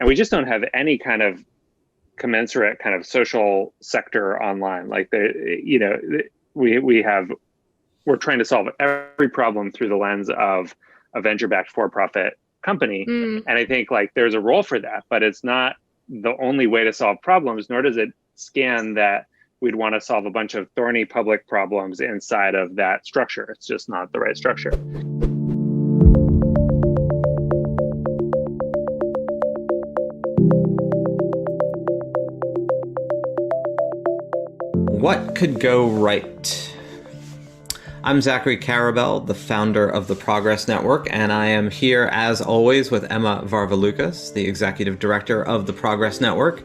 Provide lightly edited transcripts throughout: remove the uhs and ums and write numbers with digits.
we just don't have any kind of commensurate kind of social sector online. Like we're trying to solve every problem through the lens of a venture-backed for-profit company. And I think like there's a role for that, but it's not the only way to solve problems, nor does it scan that we'd want to solve a bunch of thorny public problems inside of that structure. It's just not the right structure. What could go right? I'm Zachary Karabell, the founder of the Progress Network, and I am here as always with Emma Varvaloucas, the executive director of the Progress Network.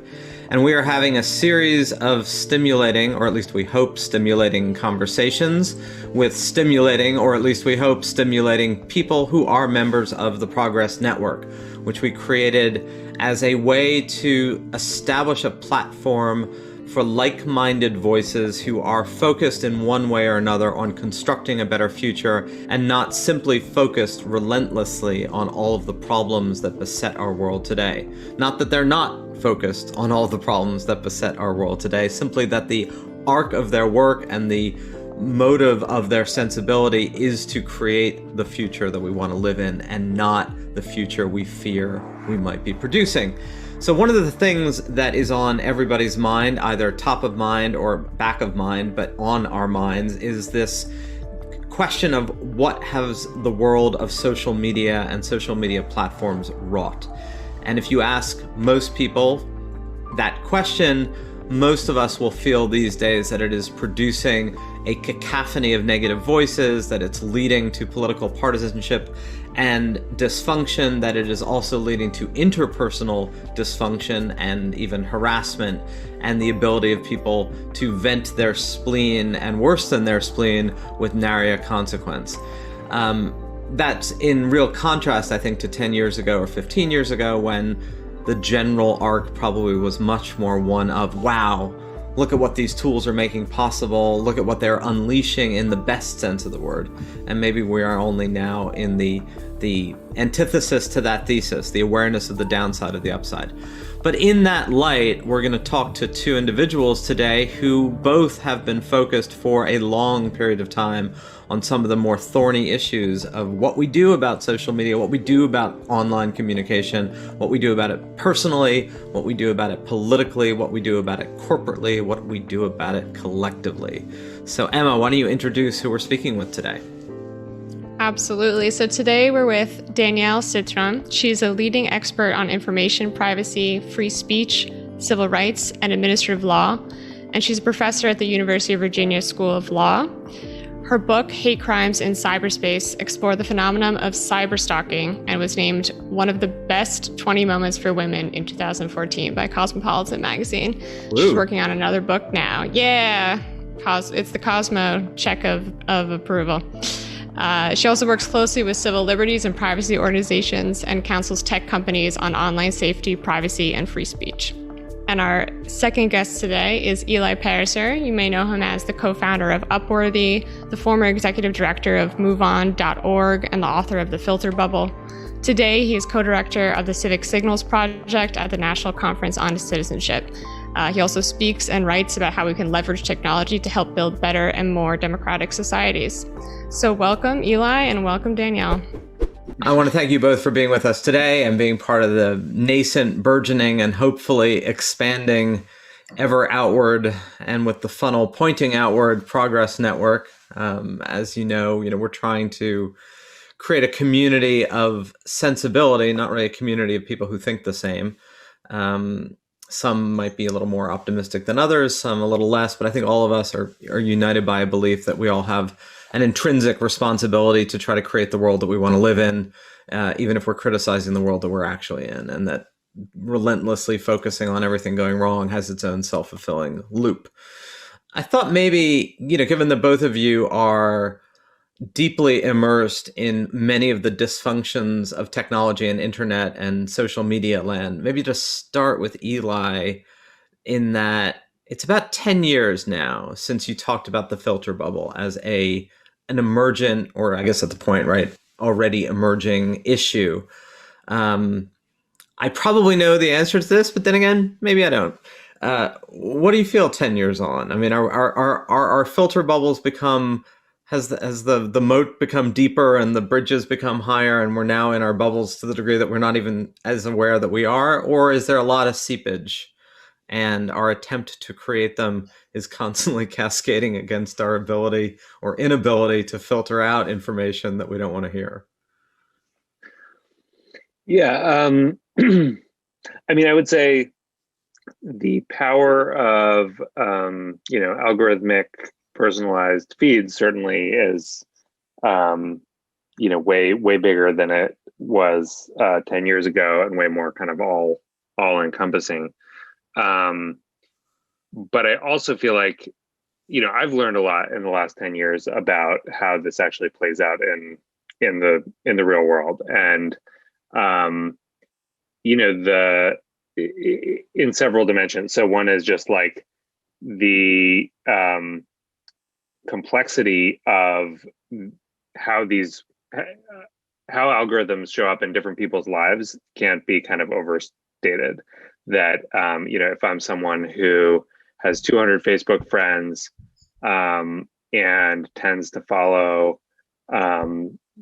And we are having a series of stimulating, or at least we hope stimulating, conversations with stimulating, or at least we hope stimulating people who are members of the Progress Network, which we created as a way to establish a platform for like-minded voices who are focused in one way or another on constructing a better future and not simply focused relentlessly on all of the problems that beset our world today. Not that they're not focused on all the problems that beset our world today, simply that the arc of their work and the motive of their sensibility is to create the future that we want to live in and not the future we fear we might be producing. So one of the things that is on everybody's mind, either top of mind or back of mind, but on our minds, is this question of what has the world of social media and social media platforms wrought? And if you ask most people that question, most of us will feel these days that it is producing a cacophony of negative voices, that it's leading to political partisanship and dysfunction, that it is also leading to interpersonal dysfunction and even harassment, and the ability of people to vent their spleen, and worse than their spleen, with nary consequence. That's in real contrast, I think, to 10 years ago or 15 years ago, when the general arc probably was much more one of, wow, look at what these tools are making possible, look at what they're unleashing in the best sense of the word. And maybe we are only now in the antithesis to that thesis, the awareness of the downside of the upside. But in that light, we're going to talk to two individuals today who both have been focused for a long period of time on some of the more thorny issues of what we do about social media, what we do about online communication, what we do about it personally, what we do about it politically, what we do about it corporately, what we do about it collectively. So Emma, why don't you introduce who we're speaking with today? Absolutely. So today we're with Danielle Citron. She's a leading expert on information privacy, free speech, civil rights, and administrative law. And she's a professor at the University of Virginia School of Law. Her book, Hate Crimes in Cyberspace, explored the phenomenon of cyberstalking and was named one of the best 20 moments for women in 2014 by Cosmopolitan magazine. Ooh. She's working on another book now. Yeah, it's the Cosmo check of approval. She also works closely with civil liberties and privacy organizations and counsels tech companies on online safety, privacy, and free speech. And our second guest today is Eli Pariser. You may know him as the co-founder of Upworthy, the former executive director of MoveOn.org, and the author of The Filter Bubble. Today, he is co-director of the Civic Signals Project at the National Conference on Citizenship. He also speaks and writes about how we can leverage technology to help build better and more democratic societies. So welcome, Eli, and welcome, Danielle. I want to thank you both for being with us today and being part of the nascent, burgeoning, and hopefully expanding ever outward and with the funnel pointing outward Progress Network. As you know, we're trying to create a community of sensibility, not really a community of people who think the same. Some might be a little more optimistic than others, some a little less, but I think all of us are united by a belief that we all have an intrinsic responsibility to try to create the world that we want to live in, even if we're criticizing the world that we're actually in, and that relentlessly focusing on everything going wrong has its own self-fulfilling loop. I thought maybe, given that both of you are deeply immersed in many of the dysfunctions of technology and internet and social media land, maybe just start with Eli, in that it's about 10 years now since you talked about the filter bubble as an emergent, or I guess at the point, right, already emerging issue. I probably know the answer to this, but then again, maybe I don't. What do you feel 10 years on? I mean, are our filter bubbles become, has the moat become deeper and the bridges become higher and we're now in our bubbles to the degree that we're not even as aware that we are? Or is there a lot of seepage and our attempt to create them is constantly cascading against our ability or inability to filter out information that we don't want to hear? Yeah. I mean, I would say the power of, algorithmic personalized feeds certainly is, way bigger than it was 10 years ago, and way more kind of all encompassing. But I also feel like, I've learned a lot in the last 10 years about how this actually plays out in the real world. And, in several dimensions. So one is just like the complexity of how algorithms show up in different people's lives can't be kind of overstated. That if I'm someone who has 200 Facebook friends and tends to follow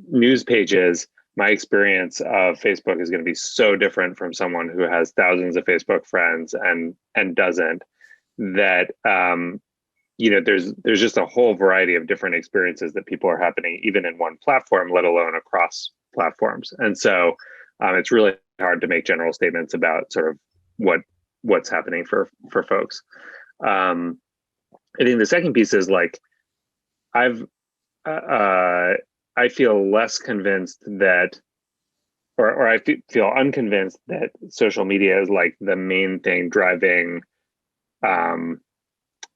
news pages, my experience of Facebook is going to be so different from someone who has thousands of Facebook friends and doesn't. That there's just a whole variety of different experiences that people are happening even in one platform, let alone across platforms. And so it's really hard to make general statements about sort of what's happening for folks. I think the second piece is like I feel less convinced that, or I feel unconvinced that social media is like the main thing driving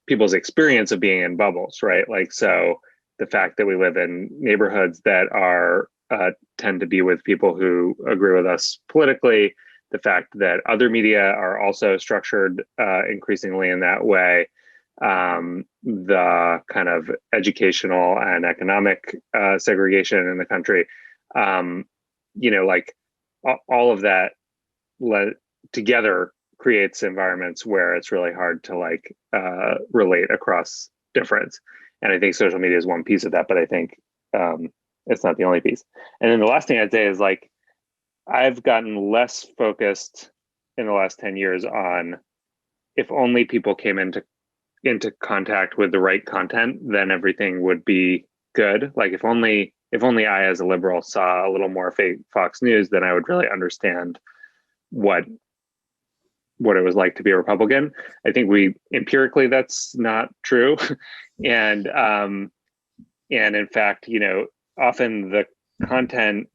people's experience of being in bubbles, right? Like, so the fact that we live in neighborhoods that are tend to be with people who agree with us politically, the fact that other media are also structured increasingly in that way, the kind of educational and economic segregation in the country, like all of that together creates environments where it's really hard to like relate across difference. And I think social media is one piece of that, but I think it's not the only piece. And then the last thing I'd say is like, I've gotten less focused in the last 10 years on if only people came into contact with the right content, then everything would be good. Like if only I, as a liberal, saw a little more Fox News, then I would really understand what it was like to be a Republican. I think empirically that's not true. And in fact, often the content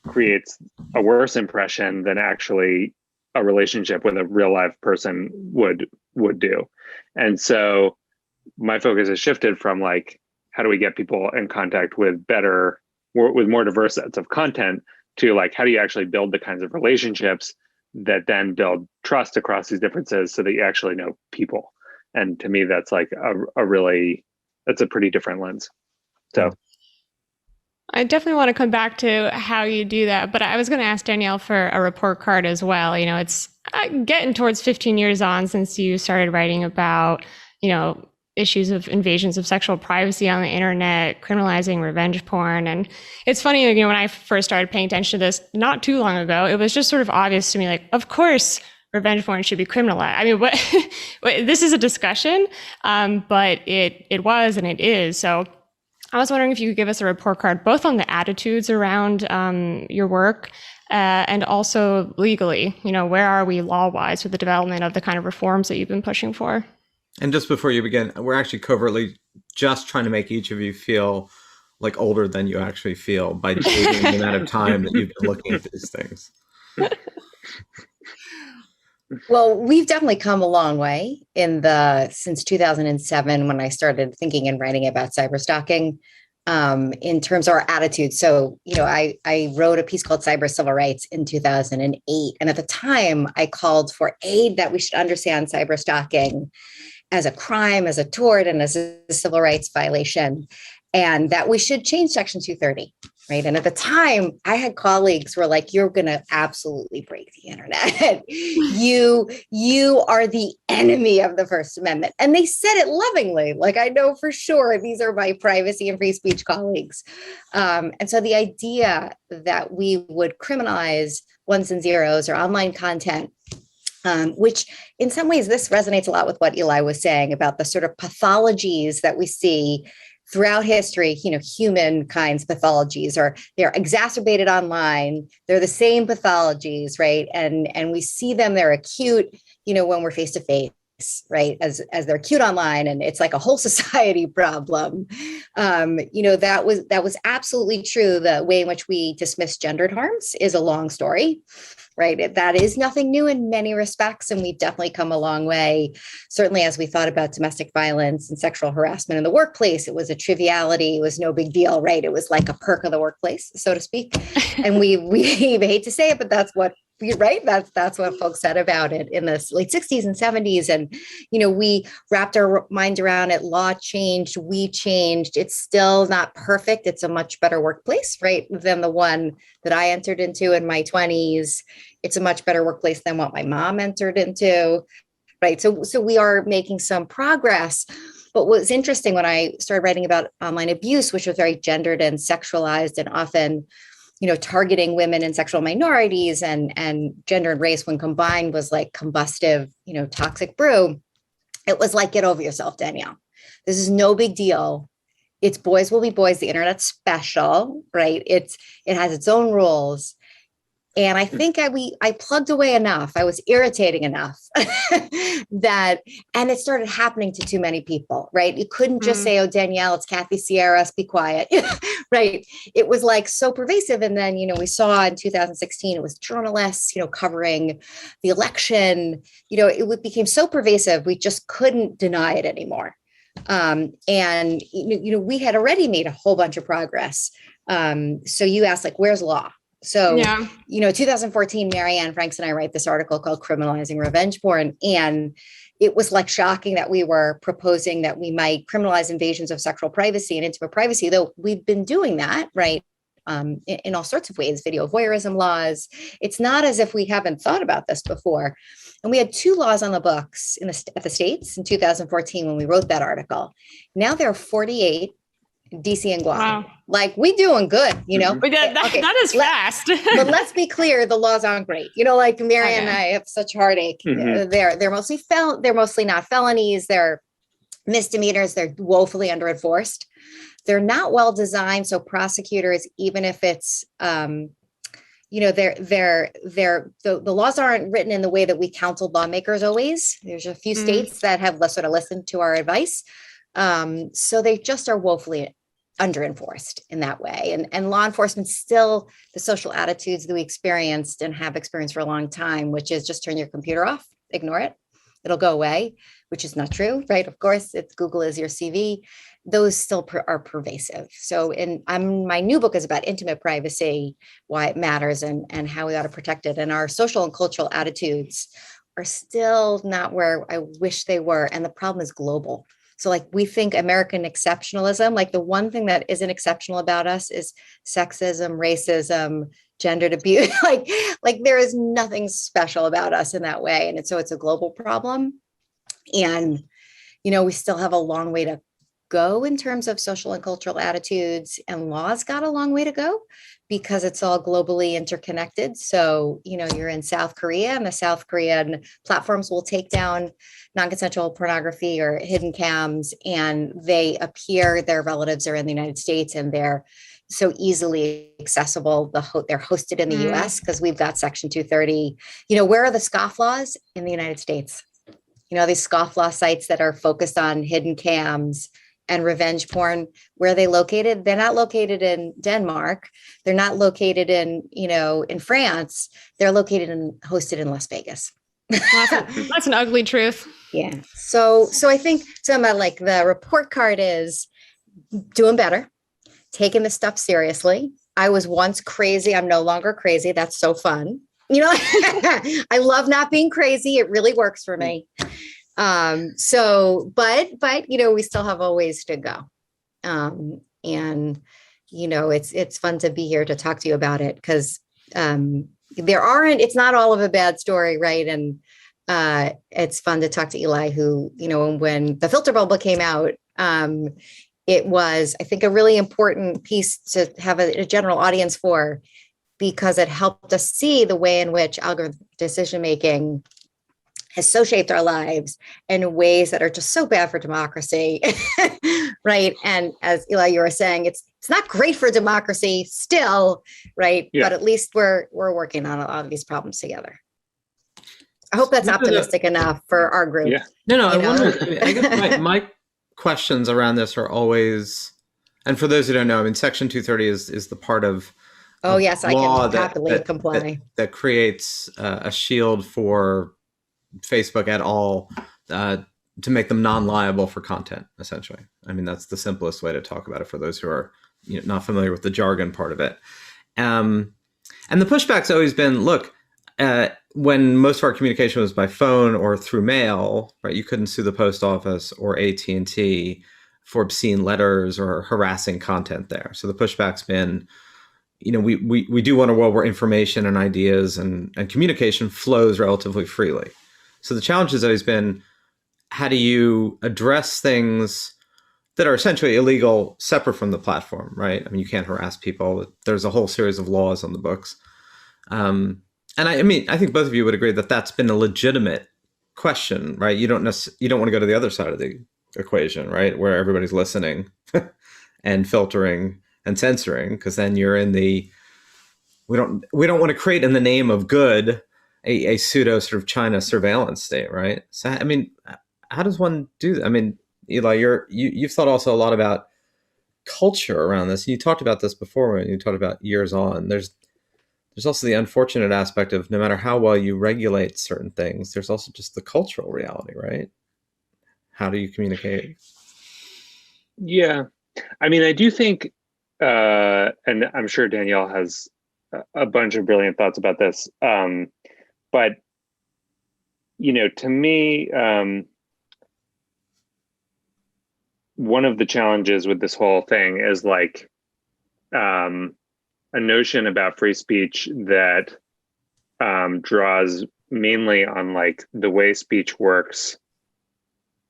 creates a worse impression than actually a relationship with a real live person would do. And so my focus has shifted from like, how do we get people in contact with more diverse sets of content, to like, how do you actually build the kinds of relationships that then build trust across these differences so that you actually know people. And to me, that's like that's a pretty different lens. So I definitely want to come back to how you do that, but I was going to ask Danielle for a report card as well. It's getting towards 15 years on since you started writing about, issues of invasions of sexual privacy on the internet, criminalizing revenge porn. And it's funny, when I first started paying attention to this not too long ago, it was just sort of obvious to me, like, of course, revenge porn should be criminalized. I mean, this is a discussion, but it was and it is. So I was wondering if you could give us a report card, both on the attitudes around your work and also legally, where are we law-wise with the development of the kind of reforms that you've been pushing for? And just before you begin, we're actually covertly just trying to make each of you feel like older than you actually feel by dating the amount of time that you've been looking at these things. Well, we've definitely come a long way since 2007, when I started thinking and writing about cyberstalking, in terms of our attitudes. So, I wrote a piece called Cyber Civil Rights in 2008. And at the time I called for aid, that we should understand cyberstalking as a crime, as a tort, and as a civil rights violation, and that we should change Section 230 Right. And at the time, I had colleagues who were like, you're going to absolutely break the internet. you are the enemy of the First Amendment. And they said it lovingly. Like, I know for sure these are my privacy and free speech colleagues. And so the idea that we would criminalize ones and zeros or online content, which in some ways, this resonates a lot with what Eli was saying about the sort of pathologies that we see throughout history, humankind's pathologies, or they're exacerbated online. They're the same pathologies, right? And we see them, they're acute, when we're face to face, right? As they're acute online, and it's like a whole society problem. That was absolutely true. The way in which we dismiss gendered harms is a long story. Right. That is nothing new in many respects. And we've definitely come a long way. Certainly, as we thought about domestic violence and sexual harassment in the workplace, it was a triviality. It was no big deal. Right. It was like a perk of the workplace, so to speak. And we hate to say it, but that's what That's what folks said about it in the late 60s and 70s. And, we wrapped our mind around it. Law changed. We changed. It's still not perfect. It's a much better workplace, right, than the one that I entered into in my 20s. It's a much better workplace than what my mom entered into, right? So we are making some progress. But what was interesting when I started writing about online abuse, which was very gendered and sexualized and often targeting women and sexual minorities and gender and race when combined was like combustive, toxic brew. It was like, get over yourself, Danielle. This is no big deal. It's boys will be boys. The internet's special, right? It has its own rules. And I think I plugged away enough. I was irritating enough and it started happening to too many people, right? You couldn't just say, oh, Danielle, it's Kathy Sierra, be quiet, right? It was like so pervasive. And then, we saw in 2016, it was journalists, covering the election, it became so pervasive. We just couldn't deny it anymore. And we had already made a whole bunch of progress. So you asked, like, where's law? So, 2014, Marianne Franks and I write this article called Criminalizing Revenge Porn. And it was like shocking that we were proposing that we might criminalize invasions of sexual privacy and intimate privacy, though we've been doing that, right? In all sorts of ways, video voyeurism laws. It's not as if we haven't thought about this before. And we had 2 laws on the books at the States in 2014 when we wrote that article. Now there are 48. DC and Guam. Wow. Like, we doing good, But that is fast. But let's be clear, the laws aren't great. Like Marianne and I have such heartache. Mm-hmm. They're mostly they're mostly not felonies. They're misdemeanors. They're woefully under-enforced. They're not well designed. So prosecutors, even if it's the laws aren't written in the way that we counseled lawmakers always. There's a few states that have sort of listened to our advice. So they just are woefully under-enforced in that way. And law enforcement still, the social attitudes that we experienced and have experienced for a long time, which is just turn your computer off, ignore it, it'll go away, which is not true, right? Of course, it's Google is your CV. Those still are pervasive. So my new book is about intimate privacy, why it matters and how we ought to protect it. And our social and cultural attitudes are still not where I wish they were. And the problem is global. So like we think American exceptionalism, like the one thing that isn't exceptional about us is sexism, racism, gendered abuse. like there is nothing special about us in that way. And so it's a global problem. And, we still have a long way to go in terms of social and cultural attitudes, and laws got a long way to go because it's all globally interconnected. So, you're in South Korea and the South Korean platforms will take down non-consensual pornography or hidden cams, and they appear their relatives are in the United States and they're so easily accessible. They're hosted in the US because we've got Section 230. Where are the scofflaws? In the United States? These scofflaw sites that are focused on hidden cams and revenge porn, where are they located? They're not located in Denmark. They're not located in France. They're located and hosted in Las Vegas. That's an ugly truth. Yeah. So I think some of like the report card is doing better, taking this stuff seriously. I was once crazy. I'm no longer crazy. That's so fun. I love not being crazy. It really works for me. But we still have a ways to go. And it's fun to be here to talk to you about it because it's not all of a bad story, right? And it's fun to talk to Eli, who, when the filter bubble came out, it was, I think, a really important piece to have a general audience for, because it helped us see the way in which algorithmic decision-making has so shaped our lives in ways that are just so bad for democracy, right? And as Eli, you were saying, it's not great for democracy still, right? Yeah. But at least we're working on a lot of these problems together. I hope that's optimistic enough for our group. Yeah. No, I wonder, I guess my questions around this are always, and for those who don't know, I mean, Section 230 is the part of yes, I can happily comply. That creates a shield for Facebook et al. To make them non-liable for content, essentially. I mean, that's the simplest way to talk about it for those who are not familiar with the jargon part of it. And the pushback's always been, look, when most of our communication was by phone or through mail, right, you couldn't sue the post office or AT&T for obscene letters or harassing content there. So the pushback's been, we do want a world where information and ideas and communication flows relatively freely. So the challenge has always been, how do you address things that are essentially illegal separate from the platform, right? I mean, you can't harass people. There's a whole series of laws on the books. And I think both of you would agree that that's been a legitimate question, right? You don't want to go to the other side of the equation, right? Where everybody's listening and filtering and censoring, because then you're in we don't want to create, in the name of good, a pseudo sort of China surveillance state, right? So, I mean, how does one do that? I mean, Eli, you've thought also a lot about culture around this. You talked about this before when you talked about years on. There's also the unfortunate aspect of, no matter how well you regulate certain things, there's also just the cultural reality, right? How do you communicate? Yeah. I mean, I do think, and I'm sure Danielle has a bunch of brilliant thoughts about this. But, to me, one of the challenges with this whole thing is like a notion about free speech that draws mainly on like the way speech works,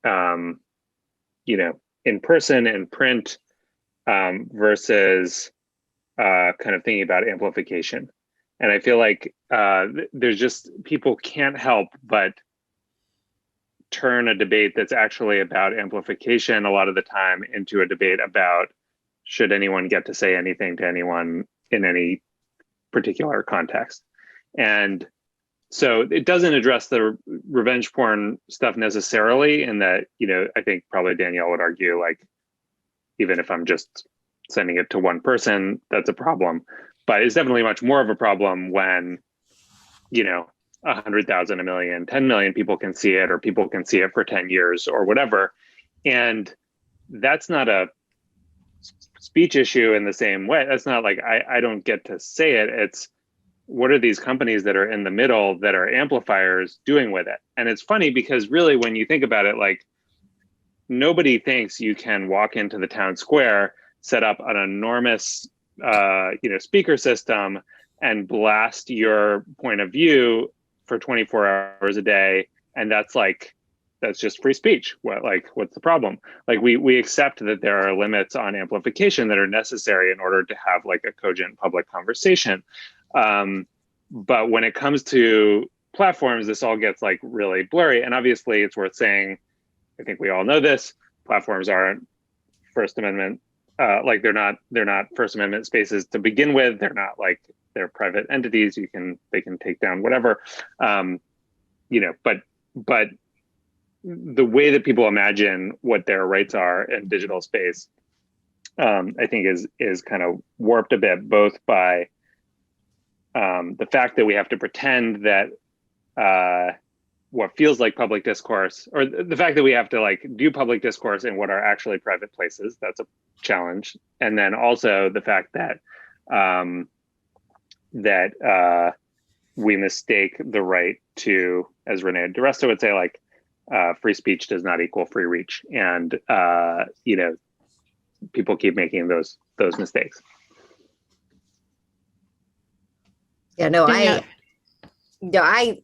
in person and print, versus kind of thinking about amplification. And I feel like there's just, people can't help but turn a debate that's actually about amplification a lot of the time into a debate about, should anyone get to say anything to anyone in any particular context. And so it doesn't address the revenge porn stuff necessarily, in that, I think probably Danielle would argue, like, even if I'm just sending it to one person, that's a problem. But it's definitely much more of a problem when, 100,000, 1 million, 10 million people can see it, or people can see it for 10 years or whatever. And that's not a speech issue in the same way. That's not like, I don't get to say it. It's, what are these companies that are in the middle that are amplifiers doing with it? And it's funny because really, when you think about it, like, nobody thinks you can walk into the town square, set up an enormous speaker system and blast your point of view for 24 hours a day, and that's just free speech. What's the problem? Like, we accept that there are limits on amplification that are necessary in order to have like a cogent public conversation. But when it comes to platforms, this all gets like really blurry. And obviously, it's worth saying, I think we all know this, platforms aren't First Amendment. They're not First Amendment spaces to begin with. They're not like, they're private entities. They can take down whatever, but the way that people imagine what their rights are in digital space, I think is kind of warped a bit, both by the fact that we have to pretend that what feels like public discourse, or the fact that we have to like do public discourse in what are actually private places. That's a challenge. And then also the fact that we mistake the right to, as Rene DiResta would say, like, free speech does not equal free reach. And people keep making those mistakes. Yeah, no, Danielle.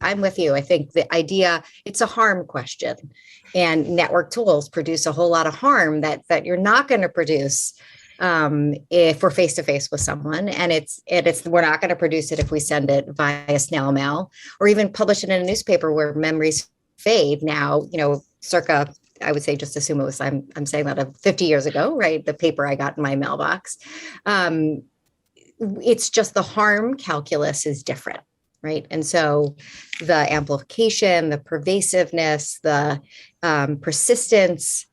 I'm with you. I think the idea, it's a harm question, and network tools produce a whole lot of harm that you're not going to produce if we're face to face with someone, and we're not going to produce it if we send it via snail mail or even publish it in a newspaper where memories fade now, circa, I would say, just assume it was, I'm saying that of 50 years ago, right? The paper I got in my mailbox. It's just the harm calculus is different, right? And so the amplification, the pervasiveness, the persistence,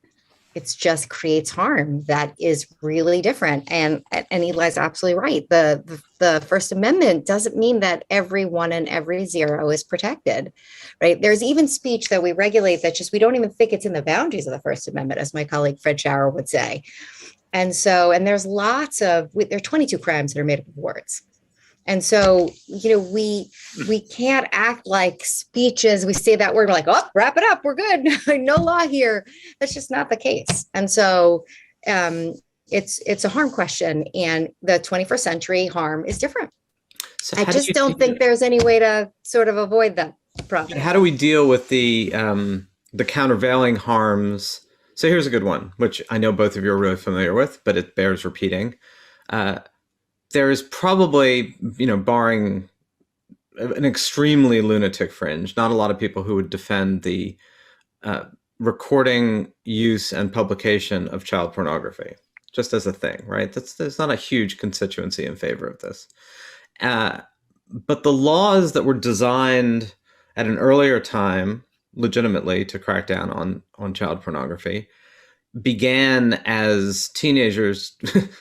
it just creates harm that is really different. And Eli's absolutely right. The First Amendment doesn't mean that every one and every zero is protected, right? There's even speech that we regulate that just we don't even think it's in the boundaries of the First Amendment, as my colleague Fred Schauer would say. And there's there are 22 crimes that are made up of words. And so, we can't act like speeches. We say that word, we're like, oh, wrap it up, we're good. No law here. That's just not the case. And so it's a harm question. And the 21st century harm is different. So I just don't think there's any way to sort of avoid that problem. How do we deal with the countervailing harms? So here's a good one, which I know both of you are really familiar with, but it bears repeating. There is probably, barring an extremely lunatic fringe, not a lot of people who would defend the recording, use, and publication of child pornography, just as a thing, right? There's not a huge constituency in favor of this. But the laws that were designed at an earlier time, legitimately, to crack down on child pornography, began as teenagers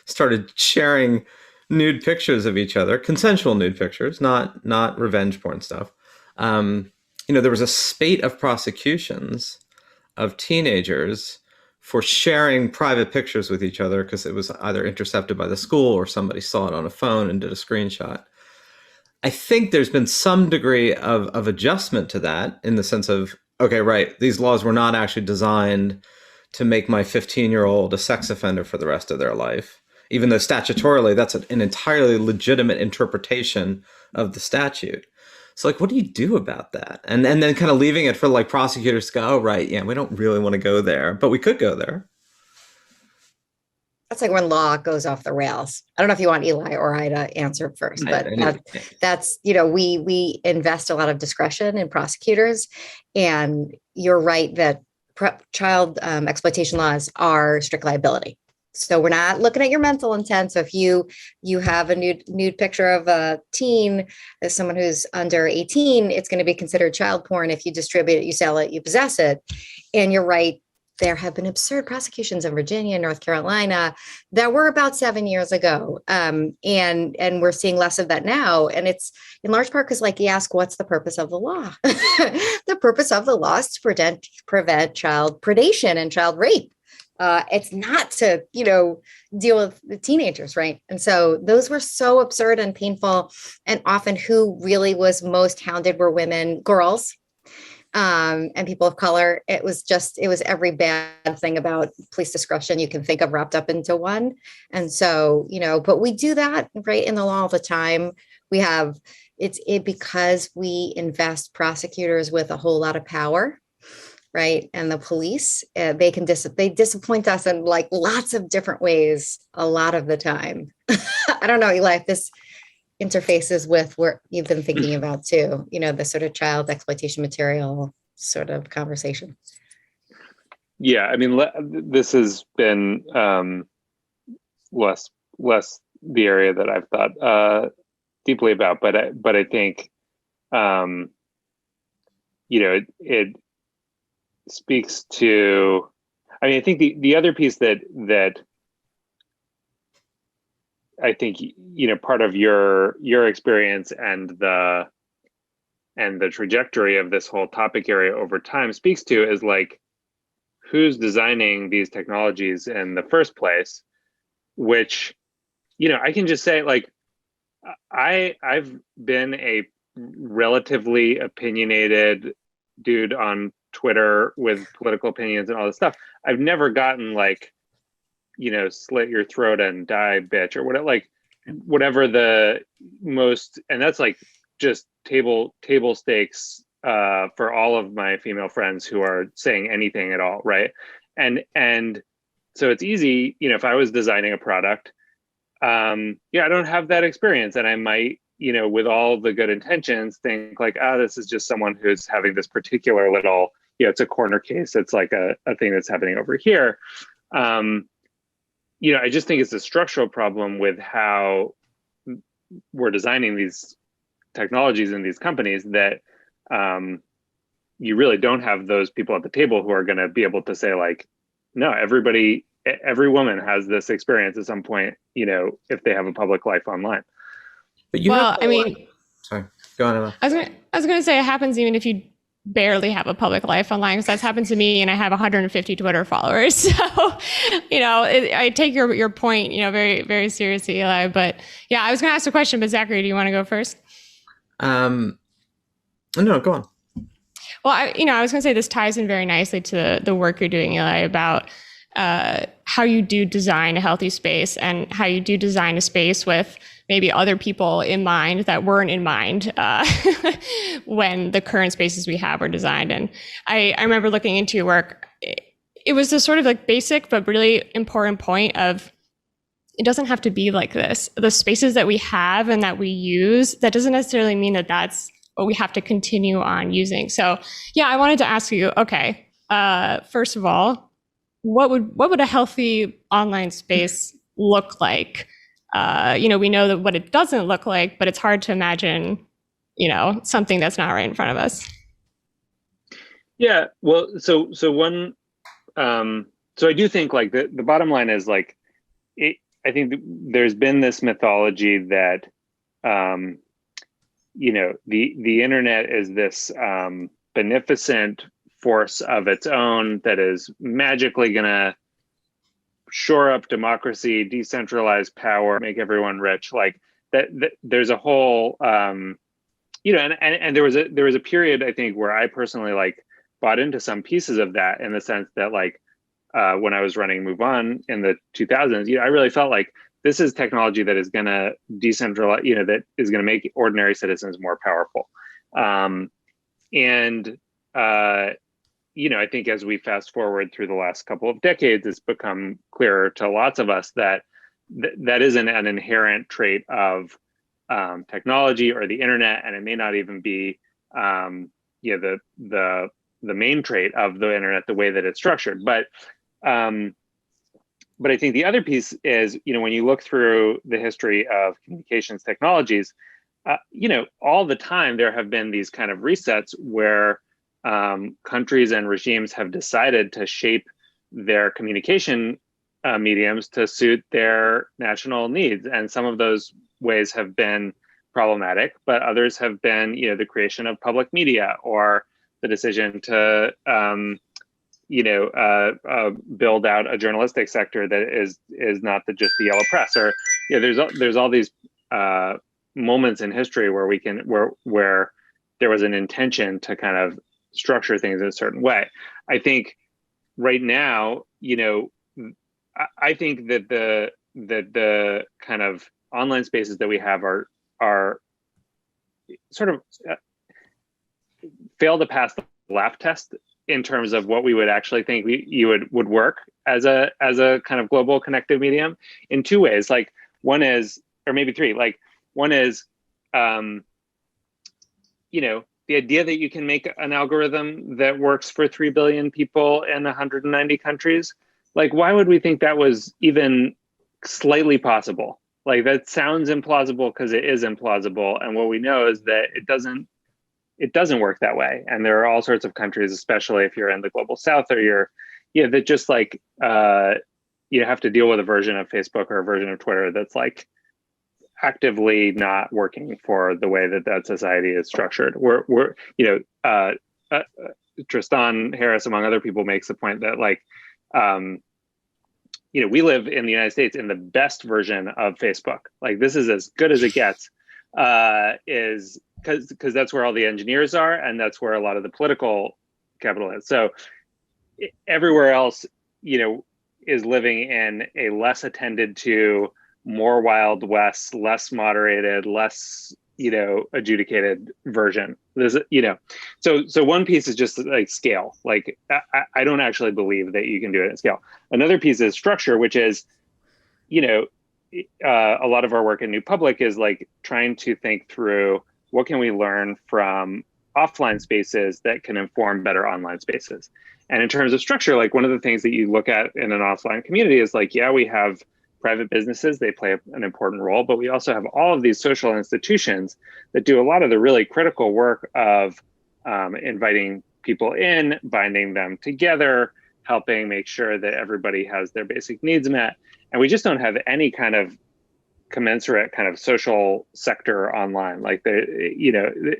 started sharing nude pictures of each other, consensual nude pictures, not revenge porn stuff. There was a spate of prosecutions of teenagers for sharing private pictures with each other because it was either intercepted by the school or somebody saw it on a phone and did a screenshot. I think there's been some degree of adjustment to that in the sense of, okay, right, these laws were not actually designed to make my 15-year-old a sex offender for the rest of their life, even though statutorily that's an entirely legitimate interpretation of the statute. So what do you do about that? And then kind of leaving it for prosecutors to go, oh, right, yeah, we don't really want to go there, but we could go there. That's like when law goes off the rails. I don't know if you want Eli or I to answer first, but that's, we invest a lot of discretion in prosecutors, and you're right that child exploitation laws are strict liability. So we're not looking at your mental intent. So if you have a nude picture of a teen, as someone who's under 18, it's going to be considered child porn if you distribute it, you sell it, you possess it. And you're right. There have been absurd prosecutions in Virginia, North Carolina that were about 7 years ago. And we're seeing less of that now. And it's in large part because you ask, what's the purpose of the law? The purpose of the law is to prevent child predation and child rape. It's not to, deal with the teenagers, right? And so those were so absurd and painful. And often who really was most hounded were women, girls, and people of color. It was every bad thing about police discretion you can think of wrapped up into one. And so, but we do that right in the law all the time. We have because we invest prosecutors with a whole lot of power, right? And the police, they disappoint us in lots of different ways a lot of the time. I don't know, Eli, if this interfaces with what you've been thinking about too, the sort of child exploitation material sort of conversation. Yeah, I mean, this has been less the area that I've thought deeply about, but I think it speaks to. I mean, I think the other piece that I think part of your experience and the trajectory of this whole topic area over time speaks to is who's designing these technologies in the first place, which I can just say I've been a relatively opinionated dude on Twitter with political opinions and all this stuff. I've never gotten slit your throat and die, bitch, or whatever the most, and that's like just table stakes for all of my female friends who are saying anything at all, right? And so it's easy, if I was designing a product, I don't have that experience, and I might, with all the good intentions, think like, this is just someone who's having this particular little, it's a corner case. It's like a thing that's happening over here. I just think it's a structural problem with how we're designing these technologies in these companies that you really don't have those people at the table who are going to be able to say like, no, every woman has this experience at some point, if they have a public life online. But sorry, go on, Emma. I was going to say it happens even if you barely have a public life online, because that's happened to me, and I have 150 Twitter followers. So, I take your point, very, very seriously, Eli. But yeah, I was going to ask a question, but Zachary, do you want to go first? No, go on. Well, I was going to say this ties in very nicely to the work you're doing, Eli, about how you do design a healthy space and how you do design a space with maybe other people in mind that weren't in mind when the current spaces we have are designed. And I remember looking into your work. It was this sort of like basic but really important point of, it doesn't have to be like this. The spaces that we have and that we use, that doesn't necessarily mean that that's what we have to continue on using. So yeah, I wanted to ask you, okay, first of all, what would a healthy online space look like? We know that what it doesn't look like, but it's hard to imagine, something that's not right in front of us. Yeah, well, so one, so I do think like the bottom line is like, I think there's been this mythology that, the internet is this beneficent force of its own that is magically gonna shore up democracy, decentralize power, make everyone rich. Like that there's a whole, and there was a period, I think, where I personally like bought into some pieces of that, in the sense that like when I was running Move On in the 2000s, I really felt like this is technology that is going to decentralize, that is going to make ordinary citizens more powerful. I think as we fast forward through the last couple of decades, it's become clearer to lots of us that that isn't an inherent trait of technology or the internet, and it may not even be the main trait of the internet, the way that it's structured. But I think the other piece is, when you look through the history of communications technologies, all the time there have been these kind of resets where countries and regimes have decided to shape their communication mediums to suit their national needs. And some of those ways have been problematic, but others have been, the creation of public media, or the decision to, build out a journalistic sector that is not just the yellow press. Or, there's all these moments in history where there was an intention to kind of structure things in a certain way. I think right now, I think that the kind of online spaces that we have are sort of fail to pass the laugh test in terms of what we would actually think would work as a kind of global connected medium, in two ways. Like one is, or maybe three. Like one is, the idea that you can make an algorithm that works for 3 billion people in 190 countries. Like, why would we think that was even slightly possible? Like, that sounds implausible because it is implausible. And what we know is that it doesn't work that way. And there are all sorts of countries, especially if you're in the global South, or that just like, you have to deal with a version of Facebook or a version of Twitter that's like actively not working for the way that society is structured. Tristan Harris, among other people, makes the point that like, we live in the United States in the best version of Facebook. Like, this is as good as it gets, is because that's where all the engineers are, and that's where a lot of the political capital is. So everywhere else, is living in a less attended to, more Wild West, less moderated, less, adjudicated version. There's, so one piece is just like scale. Like I don't actually believe that you can do it at scale. Another piece is structure, which is, a lot of our work in New Public is like trying to think through what can we learn from offline spaces that can inform better online spaces. And in terms of structure, like one of the things that you look at in an offline community is like, yeah, we have private businesses, they play an important role, but we also have all of these social institutions that do a lot of the really critical work of inviting people in, binding them together, helping make sure that everybody has their basic needs met. And we just don't have any kind of commensurate kind of social sector online. Like we're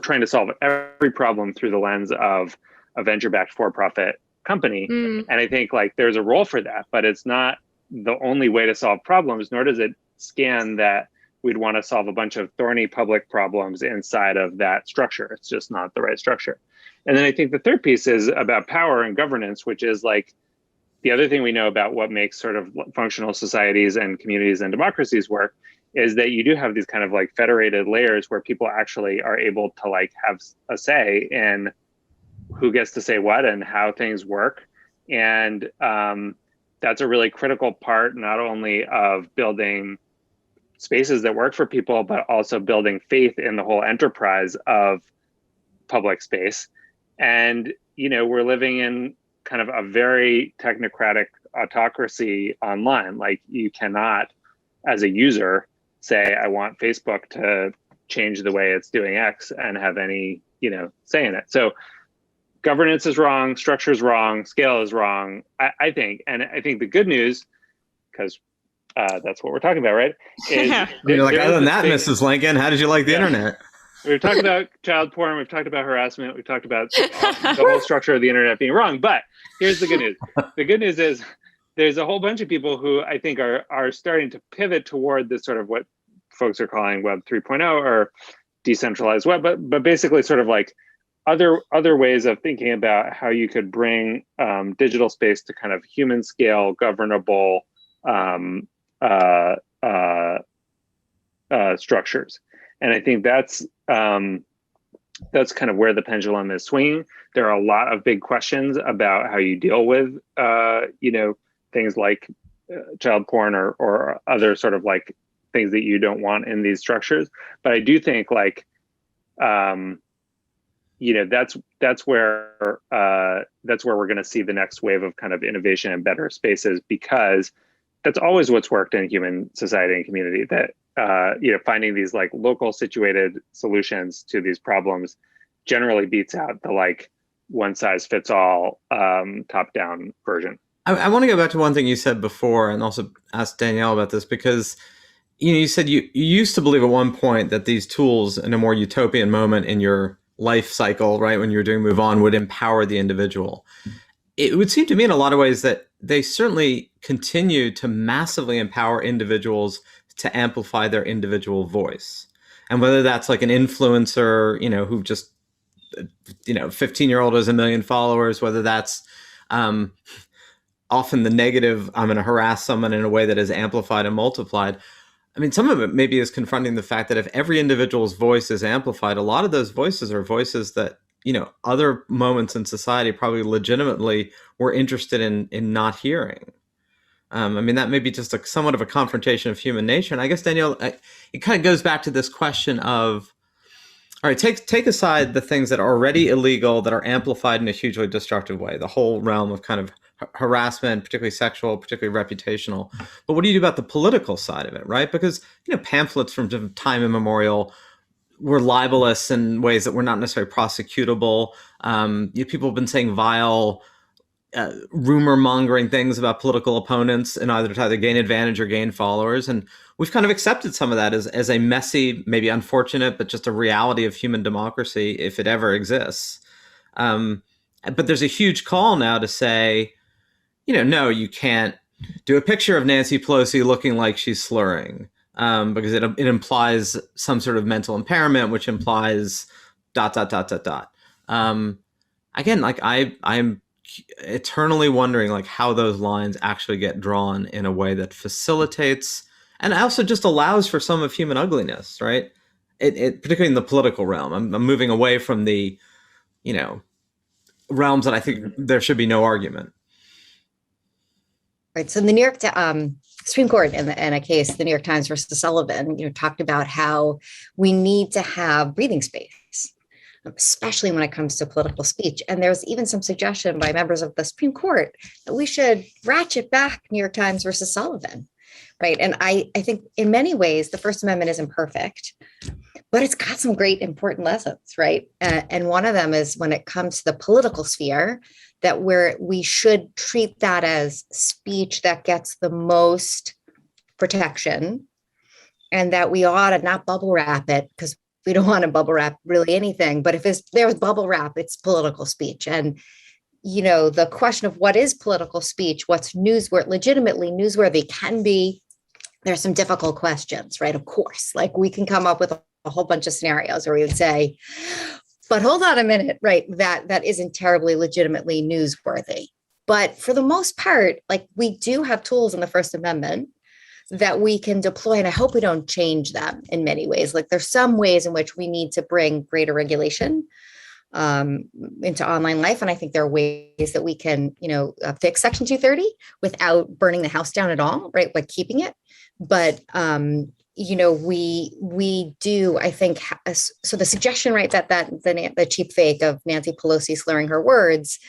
trying to solve every problem through the lens of a venture-backed for-profit company. And I think like there's a role for that, but it's not the only way to solve problems, nor does it scan that we'd want to solve a bunch of thorny public problems inside of that structure. It's just not the right structure. And then I think the third piece is about power and governance, which is like the other thing we know about what makes sort of functional societies and communities and democracies work is that you do have these kind of like federated layers where people actually are able to like have a say in who gets to say what and how things work. And that's a really critical part, not only of building spaces that work for people, but also building faith in the whole enterprise of public space. And, we're living in kind of a very technocratic autocracy online. Like you cannot, as a user, say, I want Facebook to change the way it's doing X and have any, say in it. So governance is wrong, structure is wrong, scale is wrong, I think. And I think the good news, because that's what we're talking about, right? Is other than that, Mrs. Lincoln, how did you like the internet? We've talked about child porn. We've talked about harassment. We've talked about the whole structure of the internet being wrong. But here's the good news. The good news is there's a whole bunch of people who I think are starting to pivot toward this sort of what folks are calling Web 3.0 or decentralized web, but basically sort of like other ways of thinking about how you could bring digital space to kind of human scale, governable structures. And I think that's kind of where the pendulum is swinging. There are a lot of big questions about how you deal with, things like child porn or other sort of like things that you don't want in these structures. But I do think like, that's where we're going to see the next wave of kind of innovation and better spaces, because that's always what's worked in human society and community, that finding these like local situated solutions to these problems generally beats out the like one size fits all top down version. I want to go back to one thing you said before and also ask Danielle about this, because you said you used to believe at one point that these tools in a more utopian moment in your life cycle, right, when you were doing Move On, would empower the individual. It would seem to me in a lot of ways that they certainly continue to massively empower individuals to amplify their individual voice. And whether that's like an influencer, who just, 15-year-old has 1 million followers, whether that's often the negative, I'm going to harass someone in a way that is amplified and multiplied. I mean, some of it maybe is confronting the fact that if every individual's voice is amplified, a lot of those voices are voices that, other moments in society probably legitimately were interested in not hearing. That may be just somewhat of a confrontation of human nature. And I guess, Danielle, it kind of goes back to this question of, all right, take aside the things that are already illegal, that are amplified in a hugely destructive way, the whole realm of kind of harassment, particularly sexual, particularly reputational. But what do you do about the political side of it, right? Because, pamphlets from time immemorial were libelous in ways that were not necessarily prosecutable. People have been saying vile, rumor mongering things about political opponents in either to either gain advantage or gain followers. And we've kind of accepted some of that as a messy, maybe unfortunate, but just a reality of human democracy, if it ever exists. But there's a huge call now to say, no, you can't do a picture of Nancy Pelosi looking like she's slurring, because it implies some sort of mental impairment, which implies ... Again, like I'm eternally wondering like how those lines actually get drawn in a way that facilitates and also just allows for some of human ugliness, right? It particularly in the political realm. I'm moving away from the, realms that I think there should be no argument. Right. So the New York Supreme Court in a case, the New York Times versus Sullivan, talked about how we need to have breathing space, especially when it comes to political speech. And there's even some suggestion by members of the Supreme Court that we should ratchet back New York Times versus Sullivan. Right. And I think in many ways, the First Amendment isn't perfect, but it's got some great important lessons. Right. And one of them is when it comes to the political sphere, that we should treat that as speech that gets the most protection, and that we ought to not bubble wrap it, because we don't want to bubble wrap really anything. But if there's bubble wrap, it's political speech. And the question of what is political speech, what's legitimately newsworthy can be, there's some difficult questions, right? Of course, like we can come up with a whole bunch of scenarios where we would say, but hold on a minute, right? That isn't terribly legitimately newsworthy. But for the most part, like we do have tools in the First Amendment that we can deploy. And I hope we don't change them in many ways. Like there's some ways in which we need to bring greater regulation into online life. And I think there are ways that we can, fix Section 230 without burning the house down at all, right? Like keeping it. But, we do, I think, so the suggestion, right, that the cheap fake of Nancy Pelosi slurring her words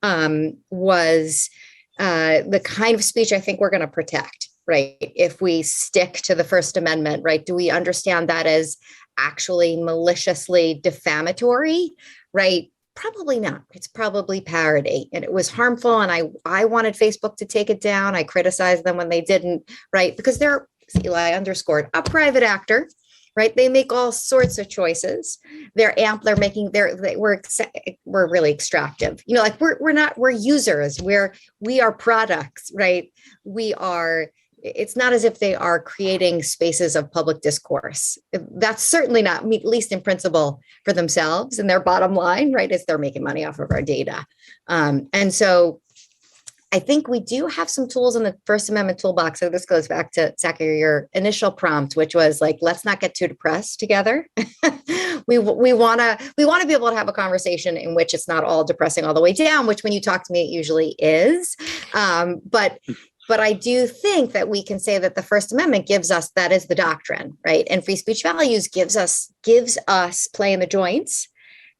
was the kind of speech I think we're going to protect, right? If we stick to the First Amendment, right? Do we understand that as actually maliciously defamatory, right? Probably not. It's probably parody, and it was harmful. And I wanted Facebook to take it down. I criticized them when they didn't, right? Because they're, Eli underscored, a private actor, right? They make all sorts of choices. We're really extractive. Like we're users. We are products, right? It's not as if they are creating spaces of public discourse. That's certainly not, at least in principle, for themselves, and their bottom line, right, is they're making money off of our data. And so I think we do have some tools in the First Amendment toolbox. So this goes back to, Zachary, your initial prompt, which was like, let's not get too depressed together. we want to be able to have a conversation in which it's not all depressing all the way down, which when you talk to me, it usually is. But I do think that we can say that the First Amendment gives us, that is the doctrine, right? And free speech values gives us play in the joints,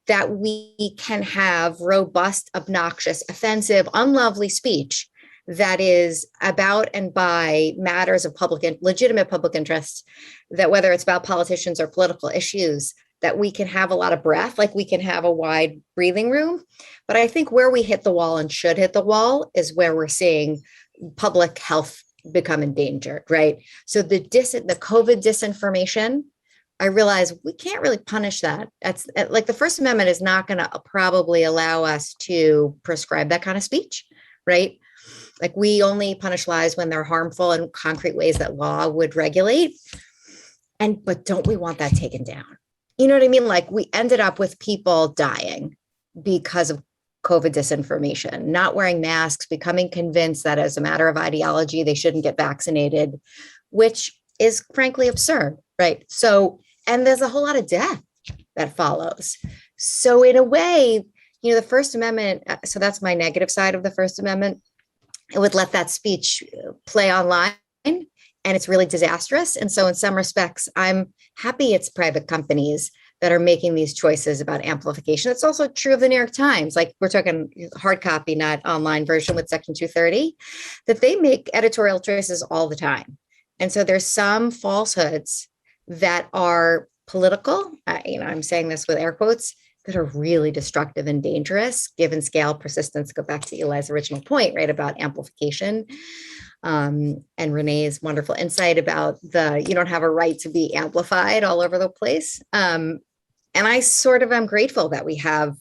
that we can have robust, obnoxious, offensive, unlovely speech that is about and by matters of legitimate public interest, that whether it's about politicians or political issues, that we can have a lot of breath, like we can have a wide breathing room. But I think where we hit the wall and should hit the wall is where we're seeing public health become endangered, right? So the COVID disinformation, I realize we can't really punish that. That's like the First Amendment is not going to probably allow us to prescribe that kind of speech, right? Like we only punish lies when they're harmful in concrete ways that law would regulate. But don't we want that taken down? You know what I mean? Like we ended up with people dying because of COVID disinformation, not wearing masks, becoming convinced that as a matter of ideology, they shouldn't get vaccinated, which is frankly absurd, right? So, and there's a whole lot of death that follows. So in a way, the First Amendment, so that's my negative side of the First Amendment. It would let that speech play online, and it's really disastrous. And so in some respects, I'm happy it's private companies that are making these choices about amplification. It's also true of the New York Times. Like we're talking hard copy, not online version with Section 230, that they make editorial choices all the time. And so there's some falsehoods that are political, I'm saying this with air quotes, that are really destructive and dangerous, given scale, persistence. Go back to Eli's original point, right, about amplification. And Renee's wonderful insight about you don't have a right to be amplified all over the place. And I sort of am grateful that we have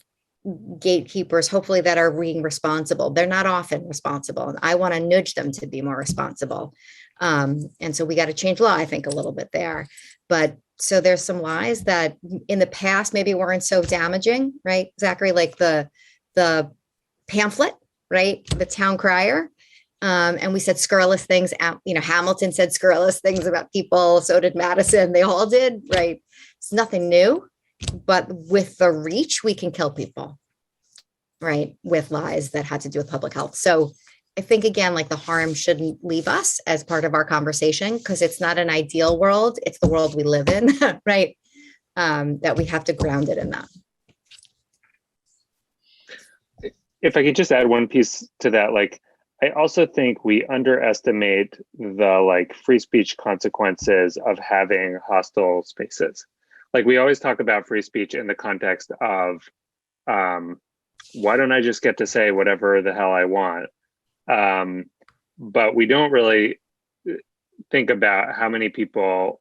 gatekeepers, hopefully, that are being responsible. They're not often responsible, and I want to nudge them to be more responsible. And so we got to change law, I think, a little bit there. But so there's some lies that in the past maybe weren't so damaging, right, Zachary? Like the pamphlet, right? The town crier. And we said scurrilous things. Hamilton said scurrilous things about people. So did Madison. They all did, right? It's nothing new, but with the reach, we can kill people, right? With lies that had to do with public health. So I think, again, like the harm shouldn't leave us as part of our conversation, because it's not an ideal world. It's the world we live in, right? That we have to ground it in that. If I could just add one piece to that, like, I also think we underestimate the like free speech consequences of having hostile spaces. Like, we always talk about free speech in the context of, why don't I just get to say whatever the hell I want? But we don't really think about how many people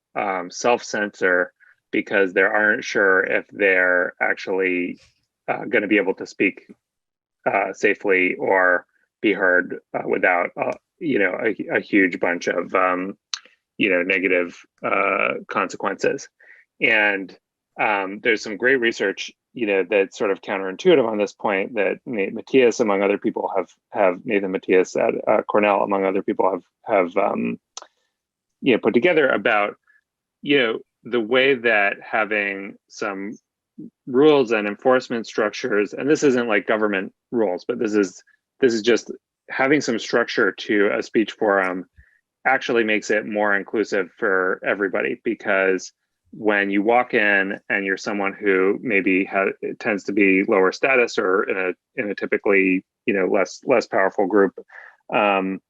self-censor because they aren't sure if they're actually going to be able to speak safely or be heard without a huge bunch of negative consequences. And there's some great research that's sort of counterintuitive on this point that Nathan Matias, among other people, Nathan Matias at Cornell, among other people, have put together about the way that having some rules and enforcement structures, and this isn't like government rules, but this is just having some structure to a speech forum actually makes it more inclusive for everybody. Because when you walk in and you're someone who maybe tends to be lower status or in a typically less powerful group, and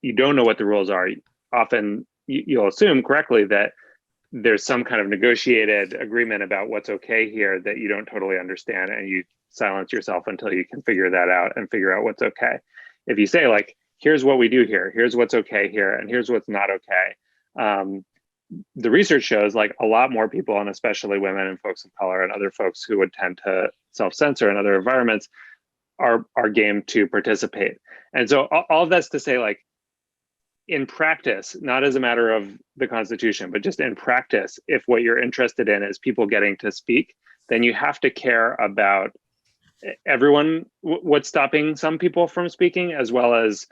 you don't know what the rules are, often you'll assume correctly that there's some kind of negotiated agreement about what's okay here that you don't totally understand, and you silence yourself until you can figure that out and figure out what's okay. If you say, like, here's what we do here, here's what's okay here, and here's what's not okay, the research shows like a lot more people, and especially women and folks of color and other folks who would tend to self-censor in other environments, are game to participate. And so all of that's to say, like, in practice, not as a matter of the Constitution, but just in practice, if what you're interested in is people getting to speak, then you have to care about everyone, what's stopping some people from speaking, as well as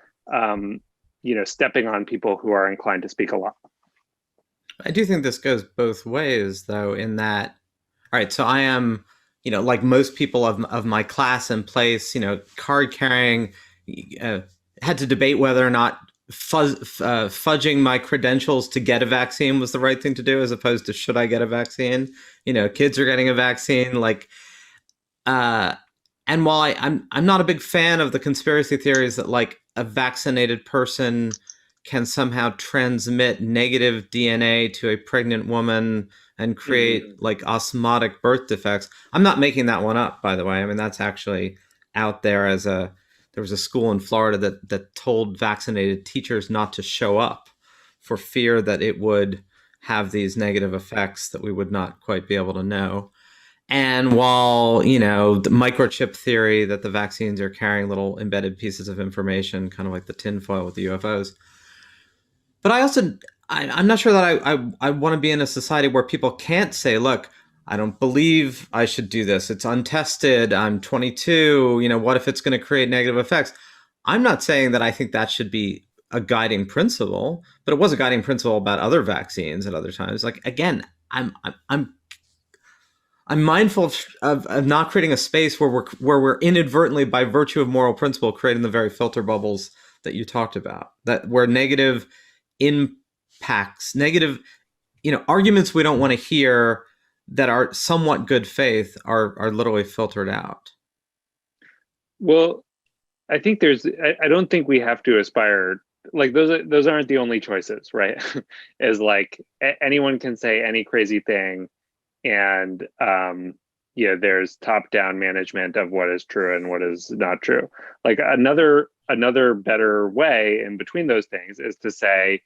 stepping on people who are inclined to speak a lot. I do think this goes both ways, though, in that, all right, so I am, like most people of my class and place, card carrying, had to debate whether or not fudging my credentials to get a vaccine was the right thing to do, as opposed to should I get a vaccine? Kids are getting a vaccine, like, and while I'm not a big fan of the conspiracy theories that like a vaccinated person can somehow transmit negative DNA to a pregnant woman and create like osmotic birth defects. I'm not making that one up, by the way. I mean, that's actually out there. There was a school in Florida that told vaccinated teachers not to show up for fear that it would have these negative effects that we would not quite be able to know. And while, the microchip theory that the vaccines are carrying little embedded pieces of information, kind of like the tinfoil with the UFOs. But I'm not sure that I want to be in a society where people can't say, look, I don't believe I should do this. It's untested. I'm 22. What if it's going to create negative effects? I'm not saying that I think that should be a guiding principle, but it was a guiding principle about other vaccines at other times. Like, again, I'm mindful of not creating a space where we're inadvertently, by virtue of moral principle, creating the very filter bubbles that you talked about, that where negative impacts, negative, arguments we don't want to hear that are somewhat good faith are literally filtered out. Well, I think I don't think we have to aspire, like, those aren't the only choices, right? Is like anyone can say any crazy thing, and there's top-down management of what is true and what is not true. Like, another better way in between those things is to say,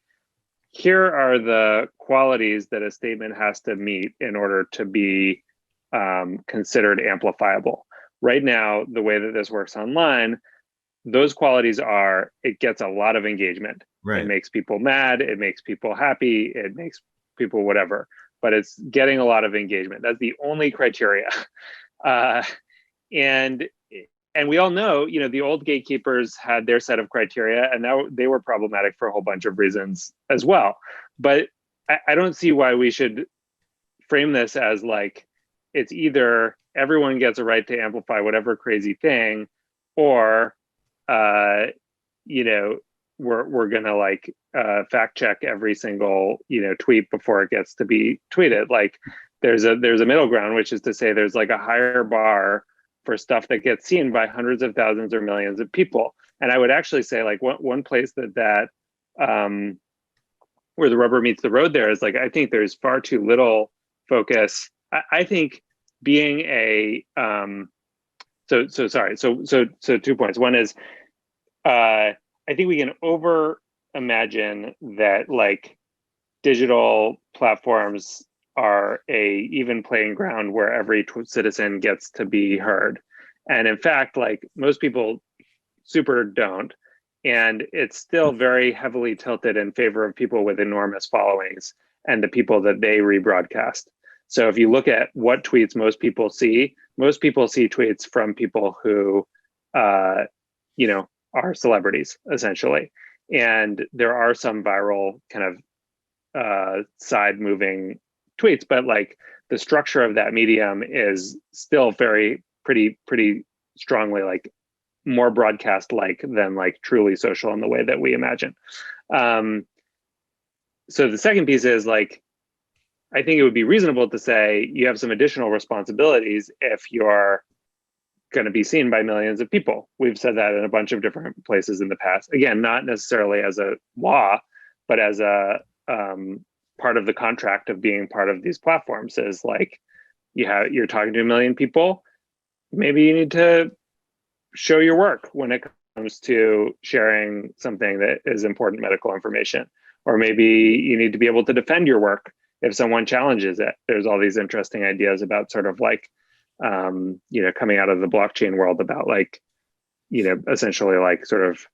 here are the qualities that a statement has to meet in order to be considered amplifiable. Right now, the way that this works online, those qualities are, it gets a lot of engagement. Right. It makes people mad, it makes people happy, it makes people whatever, but it's getting a lot of engagement. That's the only criteria. And and we all know, the old gatekeepers had their set of criteria, and now they were problematic for a whole bunch of reasons as well. But I don't see why we should frame this as like it's either everyone gets a right to amplify whatever crazy thing, or we're gonna like fact check every single tweet before it gets to be tweeted. Like there's a middle ground, which is to say there's like a higher bar for stuff that gets seen by hundreds of thousands or millions of people. And I would actually say like one place that where the rubber meets the road there is like, I think there's far too little focus. I think being a so 2 points. One is I think we can over imagine that like digital platforms are a even playing ground where every citizen gets to be heard. And in fact, like most people super don't. And it's still very heavily tilted in favor of people with enormous followings and the people that they rebroadcast. So if you look at what tweets most people see tweets from people who, are celebrities, essentially. And there are some viral kind of side moving tweets, but like the structure of that medium is still pretty strongly like more broadcast like than like truly social in the way that we imagine. So the second piece is like, I think it would be reasonable to say you have some additional responsibilities if you're going to be seen by millions of people. We've said that in a bunch of different places in the past. Again, not necessarily as a law, but as a part of the contract of being part of these platforms is like, you're talking to a million people. Maybe you need to show your work when it comes to sharing something that is important medical information. Or maybe you need to be able to defend your work if someone challenges it. There's all these interesting ideas about sort of like, coming out of the blockchain world about like, essentially like sort of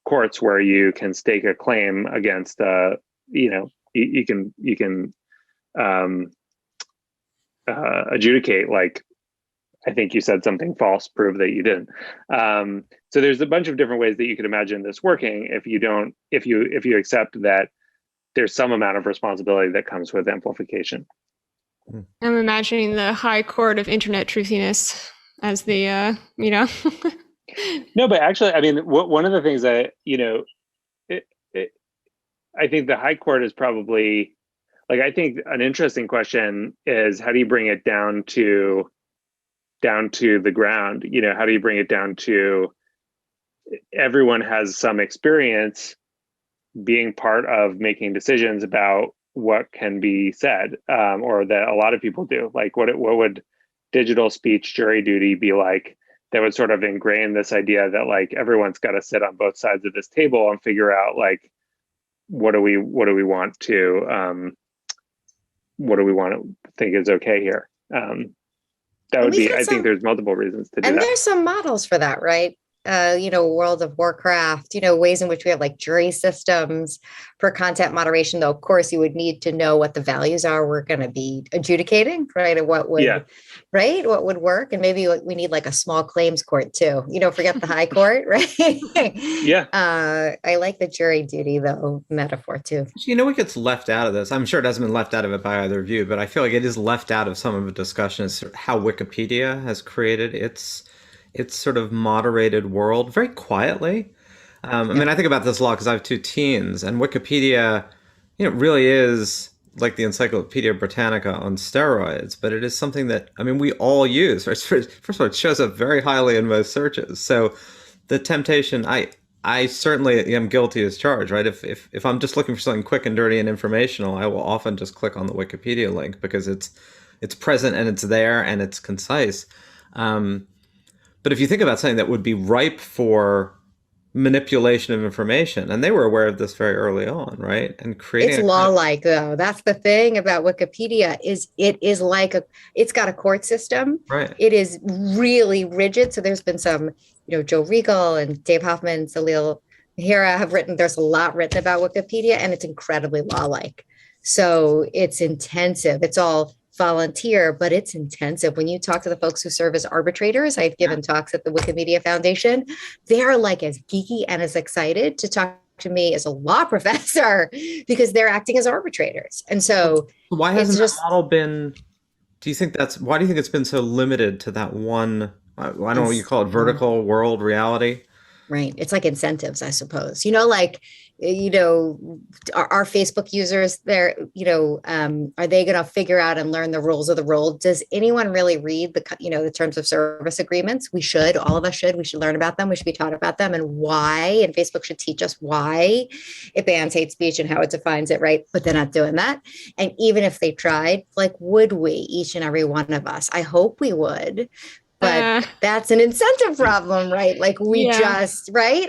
courts where you can stake a claim against, you can adjudicate like, I think you said something false, prove that you didn't. So there's a bunch of different ways that you could imagine this working if you accept that there's some amount of responsibility that comes with amplification. I'm imagining the high court of internet truthiness as the, No, but actually, I mean, one of the things that, I think the high court is probably, like, I think an interesting question is how do you bring it down to the ground? How do you bring it down to everyone has some experience being part of making decisions about what can be said, or that a lot of people do. Like what would digital speech jury duty be like that would sort of ingrain this idea that like everyone's got to sit on both sides of this table and figure out like what do we want to think is okay here. That would be, I think there's multiple reasons to do that. And there's some models for that, right? World of Warcraft, ways in which we have like jury systems for content moderation, though, of course, you would need to know what the values are we're going to be adjudicating, right? And what would, right? What would work. And maybe we need like a small claims court too, forget the high court, right? Yeah. I like the jury duty though, metaphor too. What gets left out of this? I'm sure it hasn't been left out of it by either of you, but I feel like it is left out of some of the discussion is how Wikipedia has created its sort of moderated world very quietly. I mean, I think about this a lot because I have two teens, and Wikipedia, really is like the Encyclopedia Britannica on steroids, but it is something that, I mean, we all use. Right? First of all, it shows up very highly in most searches. So the temptation, I certainly am guilty as charged, right? If I'm just looking for something quick and dirty and informational, I will often just click on the Wikipedia link because it's present and it's there and it's concise. But if you think about something that would be ripe for manipulation of information, and they were aware of this very early on, right? And creating it's law-like though. That's the thing about Wikipedia is it is like it's got a court system. Right. It is really rigid. So there's been some, Joe Regal and Dave Hoffman, Salil Hira have written. There's a lot written about Wikipedia, and it's incredibly law-like. So it's intensive. It's all volunteer, but it's intensive. When you talk to the folks who serve as arbitrators, I've given talks at the Wikimedia Foundation. They're like as geeky and as excited to talk to me as a law professor because they're acting as arbitrators. And so why hasn't that model been, do you think why do you think it's been so limited to that one, I don't know what you call it, vertical world reality? Right. It's like incentives, I suppose. Our Facebook users, are they going to figure out and learn the rules of the road? Does anyone really read the terms of service agreements? We should. All of us should. We should learn about them. We should be taught about them and why. And Facebook should teach us why it bans hate speech and how it defines it, right? But they're not doing that. And even if they tried, would we, each and every one of us? I hope we would. But that's an incentive problem, right? Right?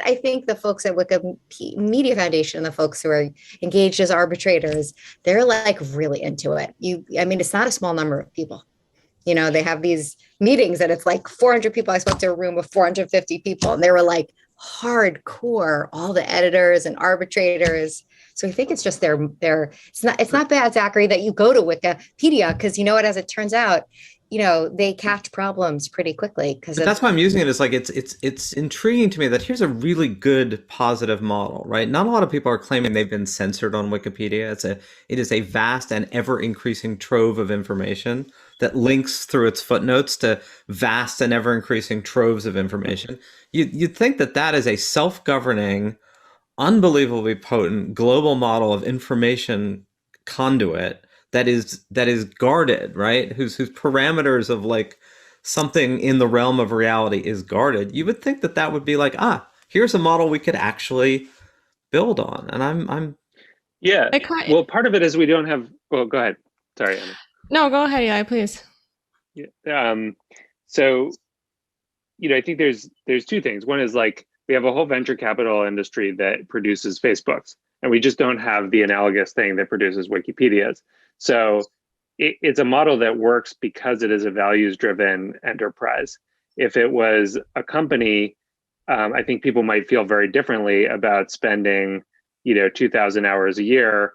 I think the folks at Wikimedia Foundation, the folks who are engaged as arbitrators, they're really into it. It's not a small number of people. They have these meetings and it's 400 people. I spoke to a room of 450 people and they were hardcore, all the editors and arbitrators. So I think it's just it's not bad, Zachary, that you go to Wikipedia because as it turns out, they catch problems pretty quickly that's why I'm using it. It's intriguing to me that here's a really good positive model, right? Not a lot of people are claiming they've been censored on Wikipedia. It is a vast and ever increasing trove of information that links through its footnotes to vast and ever increasing troves of information. You'd think that is a self-governing, unbelievably potent global model of information conduit that is guarded, right? Whose parameters of something in the realm of reality is guarded. You would think that would be here's a model we could actually build on. And I'm well, part of it is we don't have. Well, go ahead. Sorry, Emma. No, go ahead, Eli, please. Yeah. So, I think there's two things. One is we have a whole venture capital industry that produces Facebooks, and we just don't have the analogous thing that produces Wikipedias. So it's a model that works because it is a values-driven enterprise. If it was a company, I think people might feel very differently about spending, 2,000 hours a year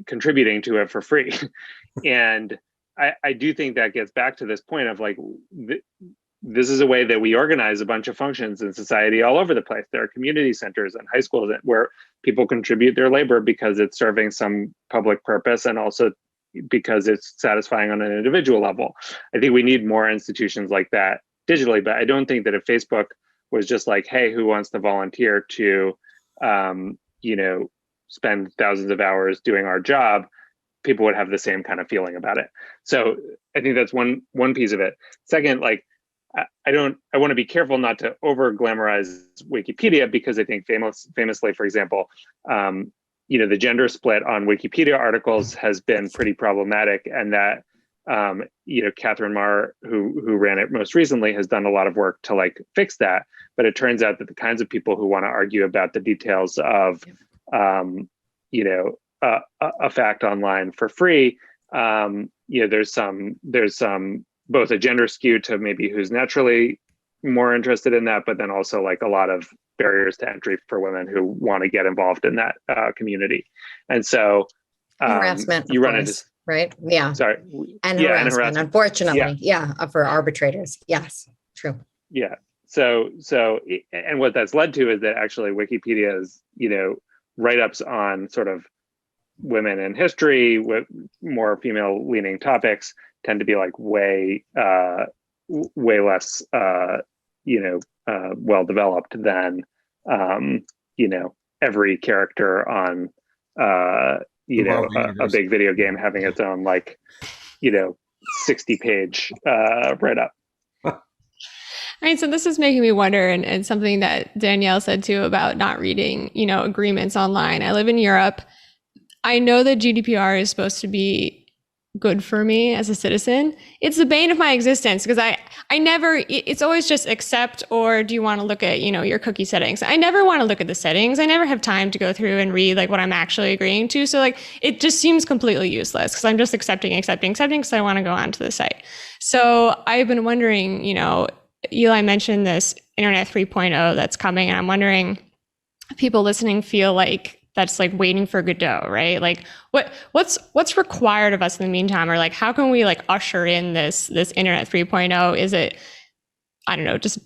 contributing to it for free. And I do think that gets back to this point of this is a way that we organize a bunch of functions in society all over the place. There are community centers and high schools where people contribute their labor because it's serving some public purpose and also because it's satisfying on an individual level. I think we need more institutions like that digitally, but I don't think that if Facebook was just hey, who wants to volunteer to, spend thousands of hours doing our job, people would have the same kind of feeling about it. So I think that's one piece of it. Second, I want to be careful not to over glamorize Wikipedia because I think famously, for example, the gender split on Wikipedia articles has been pretty problematic, and that Catherine Marr, who ran it most recently, has done a lot of work to fix that. But it turns out that the kinds of people who want to argue about the details of a fact online for free, there's some both a gender skew to maybe who's naturally more interested in that, but then also a lot of barriers to entry for women who want to get involved in that community. And so harassment, you run into, right? Yeah. Sorry. And harassment, unfortunately. Yeah. For arbitrators. Yes. True. Yeah. So, and what that's led to is that actually Wikipedia's, write-ups on sort of women in history with more female leaning topics tend to be way less well developed than every character on a big video game having its own 60-page write-up. So this is making me wonder, and something that Danielle said too about not reading agreements online. I live in Europe. I know that GDPR is supposed to be good for me as a citizen. It's the bane of my existence because I never, it's always just accept, or do you want to look at, your cookie settings? I never want to look at the settings. I never have time to go through and read what I'm actually agreeing to. So it just seems completely useless because I'm just accepting because I want to go onto the site. So I've been wondering, Eli mentioned this Internet 3.0 that's coming, and I'm wondering if people listening feel like that's like waiting for Godot, right? Like what's required of us in the meantime, or like how can we like usher in this internet 3.0? Is it, I don't know, just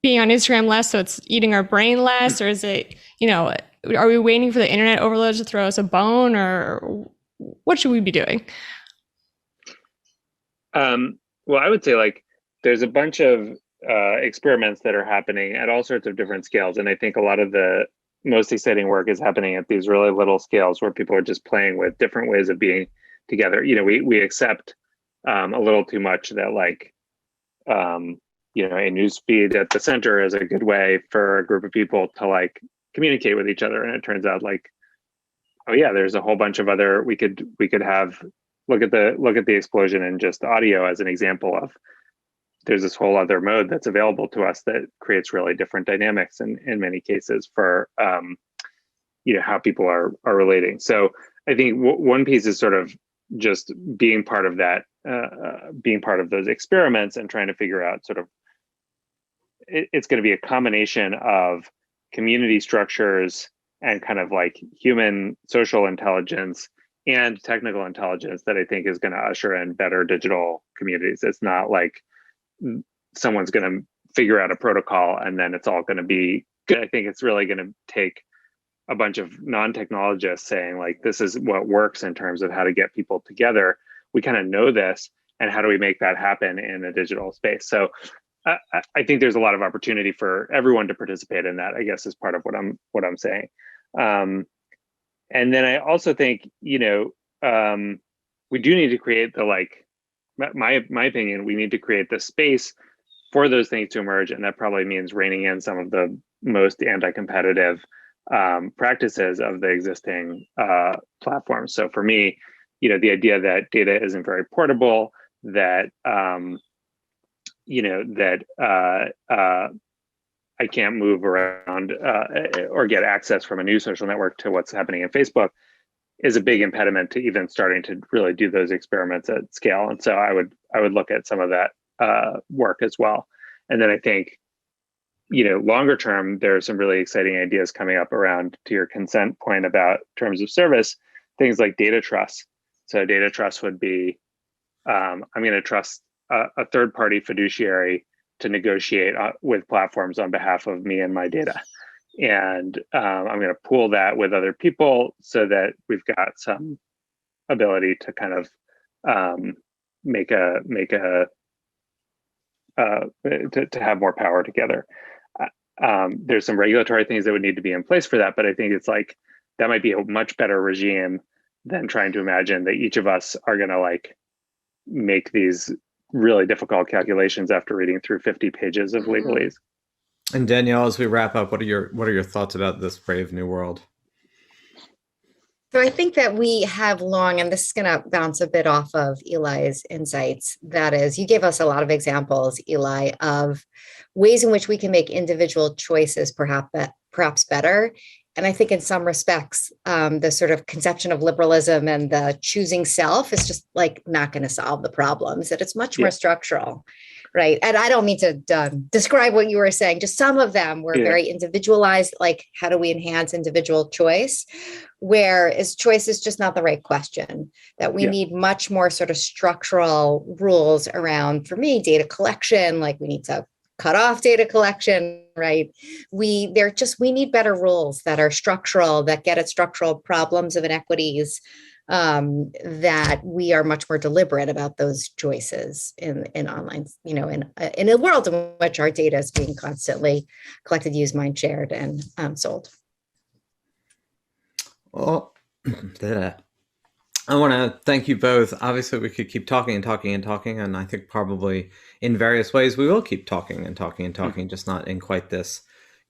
being on Instagram less so it's eating our brain less, or is it, are we waiting for the internet overload to throw us a bone, or what should we be doing? Well, I would say like there's a bunch of experiments that are happening at all sorts of different scales, and I think a lot of the most exciting work is happening at these really little scales where people are just playing with different ways of being together. We accept a little too much that like a news feed at the center is a good way for a group of people to like communicate with each other, and it turns out like, oh yeah, there's a whole bunch of other we could have look at the explosion in just audio as an example of there's this whole other mode that's available to us that creates really different dynamics in many cases for how people are relating. So I think one piece is sort of just being part of that, being part of those experiments and trying to figure out sort of it's going to be a combination of community structures and kind of like human social intelligence and technical intelligence that I think is going to usher in better digital communities. It's not like someone's going to figure out a protocol and then it's all going to be good. I think it's really going to take a bunch of non-technologists saying like, this is what works in terms of how to get people together. We kind of know this, and how do we make that happen in a digital space? So I think there's a lot of opportunity for everyone to participate in that, I guess, is part of what I'm saying. And then I also think, we do need to create the, like, my opinion, we need to create the space for those things to emerge. And that probably means reining in some of the most anti-competitive practices of the existing platforms. So for me, the idea that data isn't very portable, that, I can't move around or get access from a new social network to what's happening in Facebook is a big impediment to even starting to really do those experiments at scale. And so I would look at some of that work as well. And then I think, longer term, there are some really exciting ideas coming up around, to your consent point about terms of service, things like data trust. So data trust would be, I'm going to trust a third-party fiduciary to negotiate with platforms on behalf of me and my data. And I'm going to pool that with other people so that we've got some ability to kind of to have more power together. There's some regulatory things that would need to be in place for that, but I think it's like that might be a much better regime than trying to imagine that each of us are going to like make these really difficult calculations after reading through 50 pages of legalese. And Danielle, as we wrap up, what are your thoughts about this brave new world? So I think that we have long, and this is going to bounce a bit off of Eli's insights. That is, you gave us a lot of examples, Eli, of ways in which we can make individual choices perhaps better. And I think in some respects, the sort of conception of liberalism and the choosing self is just like not going to solve the problems, that it's much more structural, right? And I don't mean to describe what you were saying, just some of them were very individualized, like how do we enhance individual choice? Whereas choice is just not the right question, that we need much more sort of structural rules around, for me, data collection, like we need to cut off data collection, right? We need better rules that are structural, that get at structural problems of inequities, that we are much more deliberate about those choices in online, in a world in which our data is being constantly collected, used, mined, shared, and sold. Well, I want to thank you both. Obviously, we could keep talking and talking and talking, and I think probably in various ways we will keep talking and talking and talking, just not in quite this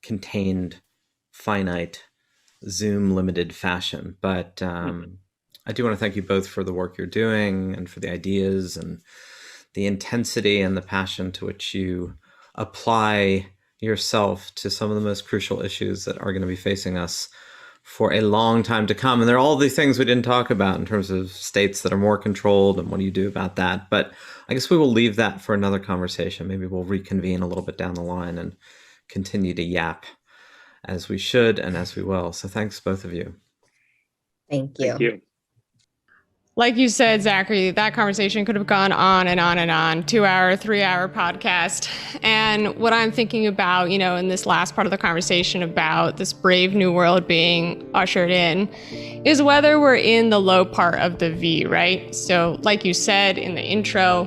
contained, finite, Zoom-limited fashion. But I do want to thank you both for the work you're doing and for the ideas and the intensity and the passion to which you apply yourself to some of the most crucial issues that are going to be facing us for a long time to come. And there are all these things we didn't talk about in terms of states that are more controlled and what do you do about that. But I guess we will leave that for another conversation. Maybe we'll reconvene a little bit down the line and continue to yap as we should and as we will. So thanks, both of you. Thank you. Thank you. Like you said, Zachary, that conversation could have gone on and on and on, 2-hour, 3-hour podcast. And what I'm thinking about, in this last part of the conversation about this brave new world being ushered in is whether we're in the low part of the V, right? So like you said in the intro,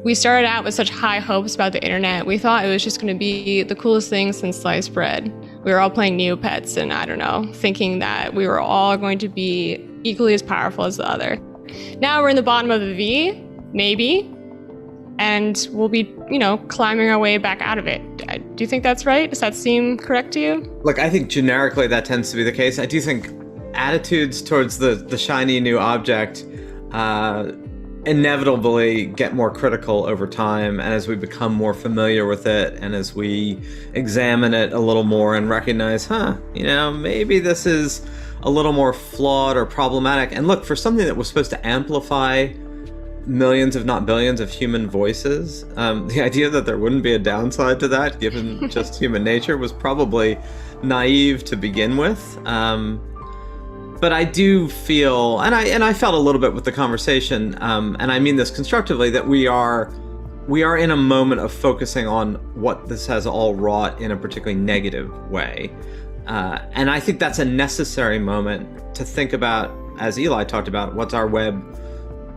we started out with such high hopes about the internet. We thought it was just going to be the coolest thing since sliced bread. We were all playing Neopets and I don't know, thinking that we were all going to be equally as powerful as the other. Now we're in the bottom of the V, maybe, and we'll be, climbing our way back out of it. Do you think that's right? Does that seem correct to you? Look, I think generically that tends to be the case. I do think attitudes towards the shiny new object inevitably get more critical over time, and as we become more familiar with it and as we examine it a little more and recognize, maybe this is a little more flawed or problematic. And look, for something that was supposed to amplify millions, if not billions, of human voices, the idea that there wouldn't be a downside to that, given just human nature, was probably naive to begin with. But I do feel, and I felt a little bit with the conversation, and I mean this constructively, that we are in a moment of focusing on what this has all wrought in a particularly negative way. And I think that's a necessary moment to think about, as Eli talked about, what's our web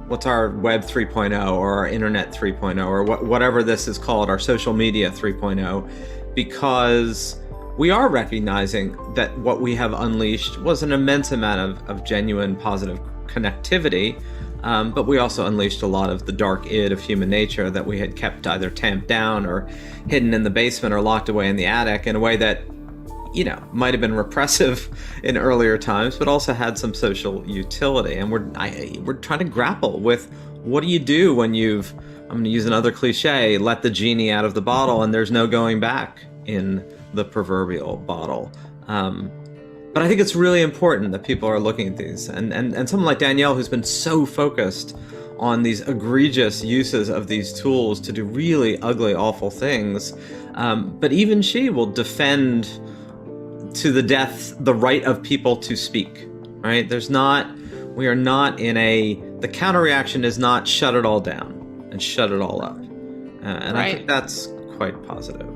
3.0 or our internet 3.0 or whatever this is called, our social media 3.0, because we are recognizing that what we have unleashed was an immense amount of genuine positive connectivity, but we also unleashed a lot of the dark id of human nature that we had kept either tamped down or hidden in the basement or locked away in the attic in a way that might have been repressive in earlier times, but also had some social utility. And we're trying to grapple with, what do you do when I'm going to use another cliche, let the genie out of the bottle and there's no going back in the proverbial bottle. But I think it's really important that people are looking at these. And someone like Danielle, who's been so focused on these egregious uses of these tools to do really ugly, awful things, but even she will defend to the death the right of people to speak, right? We are not the counter reaction is not shut it all down and shut it all up. And right. I think that's quite positive.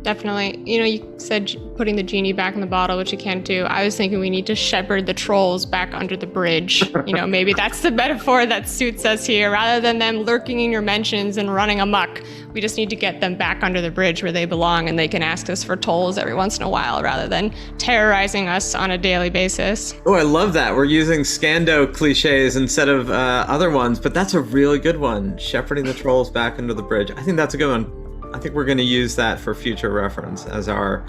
Definitely. You said putting the genie back in the bottle, which you can't do. I was thinking we need to shepherd the trolls back under the bridge. Maybe that's the metaphor that suits us here. Rather than them lurking in your mentions and running amok, we just need to get them back under the bridge where they belong, and they can ask us for tolls every once in a while rather than terrorizing us on a daily basis. Oh, I love that. We're using Scando cliches instead of other ones, but that's a really good one. Shepherding the trolls back under the bridge. I think that's a good one. I think we're going to use that for future reference as our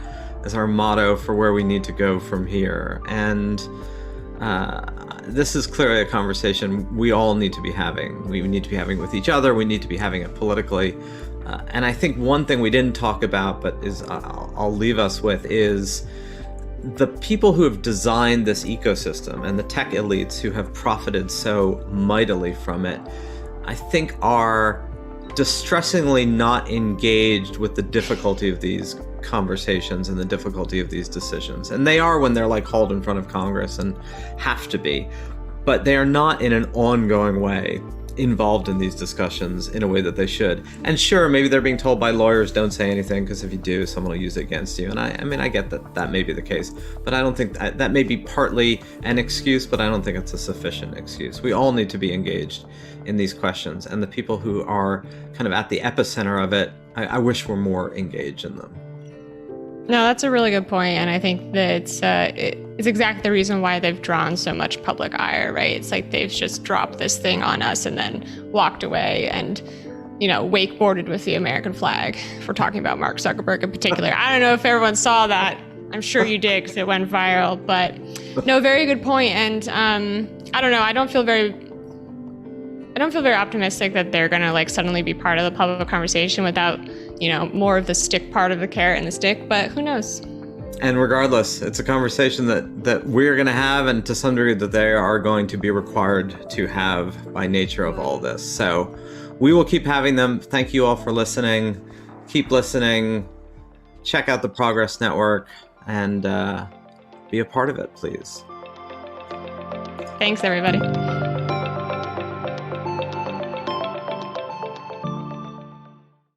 motto for where we need to go from here. And this is clearly a conversation we all need to be having. We need to be having with each other. We need to be having it politically. And I think one thing we didn't talk about, but I'll leave us with, is the people who have designed this ecosystem and the tech elites who have profited so mightily from it, I think are distressingly not engaged with the difficulty of these conversations and the difficulty of these decisions. And they are when they're hauled in front of Congress and have to be, but they are not in an ongoing way involved in these discussions in a way that they should. And sure, maybe they're being told by lawyers, don't say anything, because if you do, someone will use it against you. And I get that may be the case, but I don't think that may be partly an excuse, but I don't think it's a sufficient excuse. We all need to be engaged in these questions, and the people who are kind of at the epicenter of it, I wish were more engaged in them. No, that's a really good point, and I think that it's exactly the reason why they've drawn so much public ire, right? It's like they've just dropped this thing on us and then walked away and, wakeboarded with the American flag, if we're talking about Mark Zuckerberg in particular. I don't know if everyone saw that. I'm sure you did because it went viral, but no, very good point. And I don't know, I don't feel very optimistic that they're going to suddenly be part of the public conversation without, more of the stick part of the carrot and the stick, but who knows? And regardless, it's a conversation that we're going to have, and to some degree that they are going to be required to have by nature of all this. So we will keep having them. Thank you all for listening. Keep listening. Check out the Progress Network and be a part of it, please. Thanks, everybody.